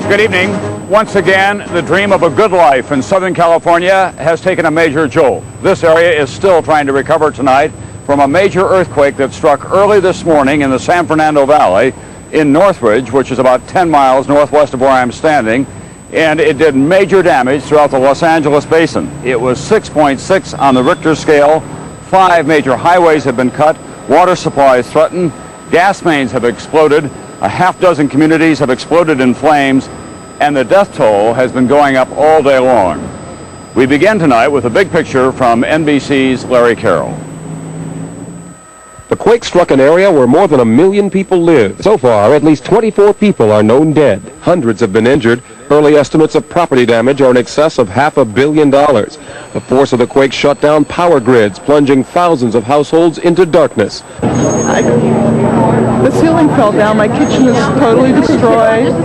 Good evening. Once again, the dream of a good life in Southern California has taken a major jolt. This area is still trying to recover tonight from a major earthquake that struck early this morning in the San Fernando Valley in Northridge, which is about 10 miles northwest of where I'm standing, and it did major damage throughout the Los Angeles basin. It was 6.6 on the Richter scale. 5 major highways have been cut, water supplies threatened, gas mains have exploded, a half dozen communities have exploded in flames, and the death toll has been going up all day long. We begin tonight with a big picture from NBC's Larry Carroll. The quake struck an area where more than 1 million people live. So far, at least 24 people are known dead. Hundreds have been injured. Early estimates of property damage are in excess of $500 million. The force of the quake shut down power grids, plunging thousands of households into darkness. The ceiling fell down. My kitchen is totally destroyed.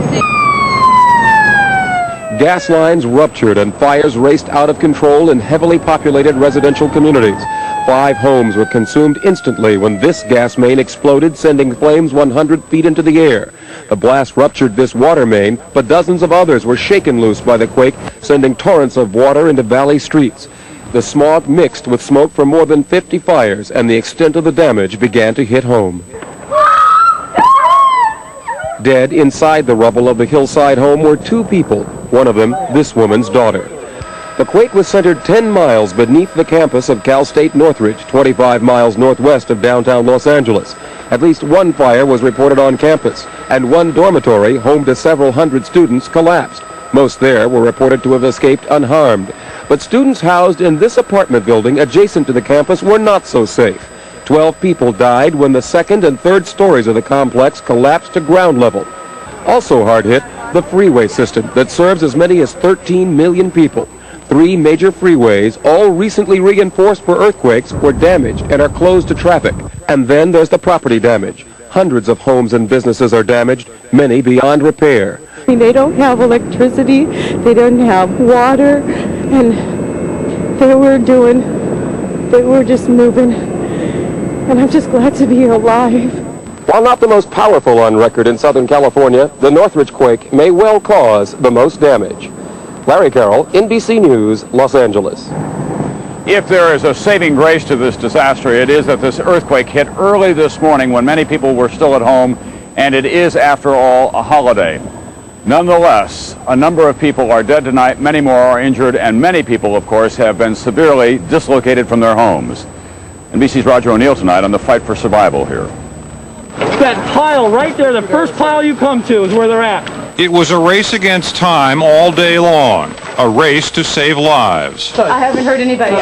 Gas lines ruptured and fires raced out of control in heavily populated residential communities. 5 homes were consumed instantly when this gas main exploded, sending flames 100 feet into the air. The blast ruptured this water main, but dozens of others were shaken loose by the quake, sending torrents of water into valley streets. The smog mixed with smoke from more than 50 fires, and the extent of the damage began to hit home. Dead inside the rubble of the hillside home were 2 people, one of them this woman's daughter. The quake was centered 10 miles beneath the campus of Cal State Northridge, 25 miles northwest of downtown Los Angeles. At least 1 fire was reported on campus, and 1 dormitory, home to several hundred students, collapsed. Most there were reported to have escaped unharmed. But students housed in this apartment building adjacent to the campus were not so safe. 12 people died when the 2nd and 3rd stories of the complex collapsed to ground level. Also hard hit, the freeway system that serves as many as 13 million people. 3 major freeways, all recently reinforced for earthquakes, were damaged and are closed to traffic. And then there's the property damage. Hundreds of homes and businesses are damaged, many beyond repair. They don't have electricity, they don't have water, and they were just moving. And I'm just glad to be alive. While not the most powerful on record in Southern California, the Northridge quake may well cause the most damage. Larry Carroll, NBC News, Los Angeles. If there is a saving grace to this disaster, it is that this earthquake hit early this morning when many people were still at home, and it is, after all, a holiday. Nonetheless, a number of people are dead tonight, many more are injured, and many people, of course, have been severely dislocated from their homes. NBC's Roger O'Neill tonight on the fight for survival here. That pile right there, the first pile you come to is where they're at. It was a race against time all day long, a race to save lives. I haven't heard anybody.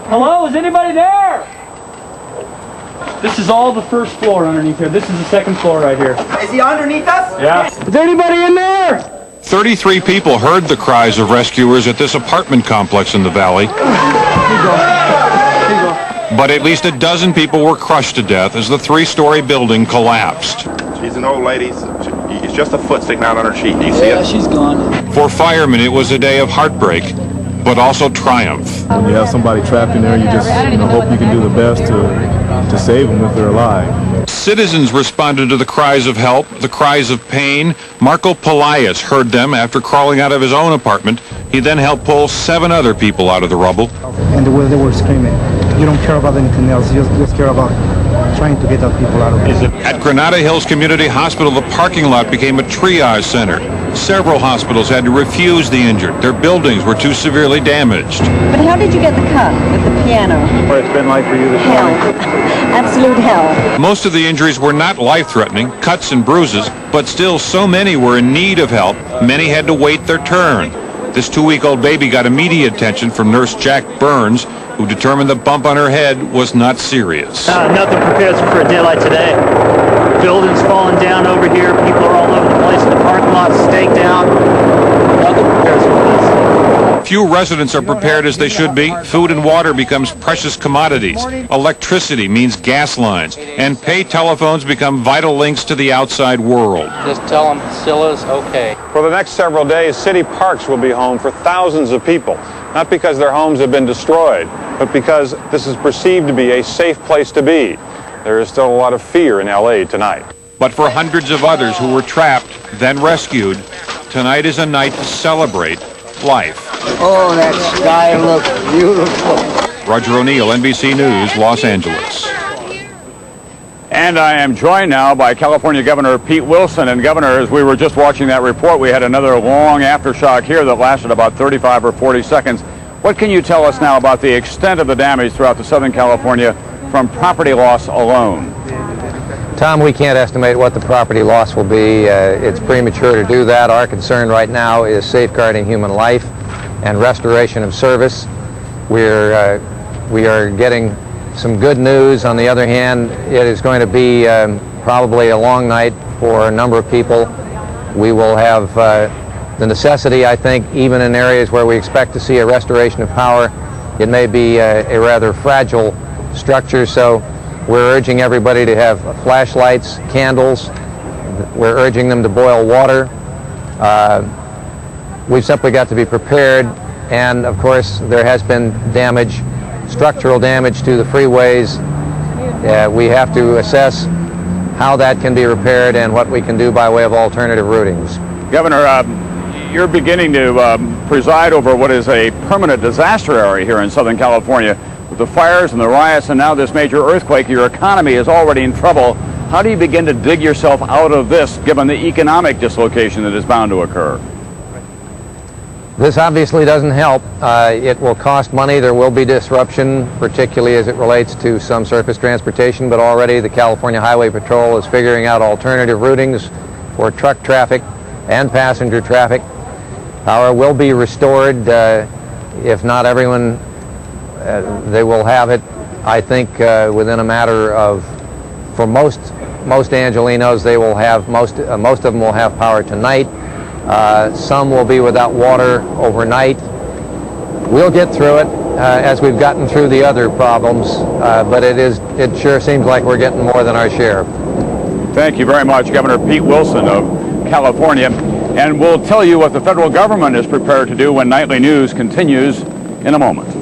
Hello, is anybody there? This is all the first floor underneath here. This is the 2nd floor right here. Is he underneath us? Yeah. Is there anybody in there? 33 people heard the cries of rescuers at this apartment complex in the valley. But at least a dozen people were crushed to death as the 3-story building collapsed. She's an old lady. It's just a foot sticking out on her cheek. Do you see it? Yeah, she's gone. For firemen, it was a day of heartbreak, but also triumph. When you have somebody trapped in there, you just hope you can do the best to save them if they're alive. Citizens responded to the cries of help, the cries of pain. Marco Pelias heard them after crawling out of his own apartment. He then helped pull 7 other people out of the rubble. And the way they were screaming, you don't care about anything else, you just care about trying to get the people out of it. At Granada Hills Community Hospital, the parking lot became a triage center. Several hospitals had to refuse the injured. Their buildings were too severely damaged. But how did you get the cut with the piano? What it's been like for you this morning? Absolute hell. Most of the injuries were not life-threatening, cuts and bruises, but still so many were in need of help, many had to wait their turn. This 2-week-old baby got immediate attention from Nurse Jack Burns, who determined the bump on her head was not serious. Nothing prepares for a day like today. Buildings falling down over here. People are all over the place in the parking lot, staked out. Nothing prepares for this. Few residents are prepared as they should be. Food and water becomes precious commodities. Electricity means gas lines. And pay telephones become vital links to the outside world. Just tell them Scylla's okay. For the next several days, city parks will be home for thousands of people. Not because their homes have been destroyed, but because this is perceived to be a safe place to be. There is still a lot of fear in L.A. tonight. But for hundreds of others who were trapped, then rescued, tonight is a night to celebrate life. Oh, that sky looks beautiful. Roger O'Neill, NBC News, Los Angeles. And I am joined now by California Governor Pete Wilson. And Governor, as we were just watching that report, we had another long aftershock here that lasted about 35 or 40 seconds. What can you tell us now about the extent of the damage throughout the Southern California from property loss alone? Tom, we can't estimate what the property loss will be. It's premature to do that. Our concern right now is safeguarding human life and restoration of service. We are getting some good news. On the other hand, it is going to be probably a long night for a number of people. We will have the necessity, I think, even in areas where we expect to see a restoration of power, it may be a rather fragile structure, so we're urging everybody to have flashlights, candles. We're urging them to boil water. We've simply got to be prepared, and of course there has been damage, structural damage to the freeways. We have to assess how that can be repaired and what we can do by way of alternative routings. Governor, you're beginning to preside over what is a permanent disaster area here in Southern California. With the fires and the riots and now this major earthquake, your economy is already in trouble. How do you begin to dig yourself out of this, given the economic dislocation that is bound to occur? This obviously doesn't help. It will cost money. There will be disruption, particularly as it relates to some surface transportation, but already the California Highway Patrol is figuring out alternative routings for truck traffic and passenger traffic. Power will be restored. If not everyone, they will have it, I think, within a matter of, for most Angelenos, they will have, most of them will have power tonight. Some will be without water overnight. We'll get through it as we've gotten through the other problems, but it sure seems like we're getting more than our share. Thank you very much, Governor Pete Wilson of California. And we'll tell you what the federal government is prepared to do when Nightly News continues in a moment.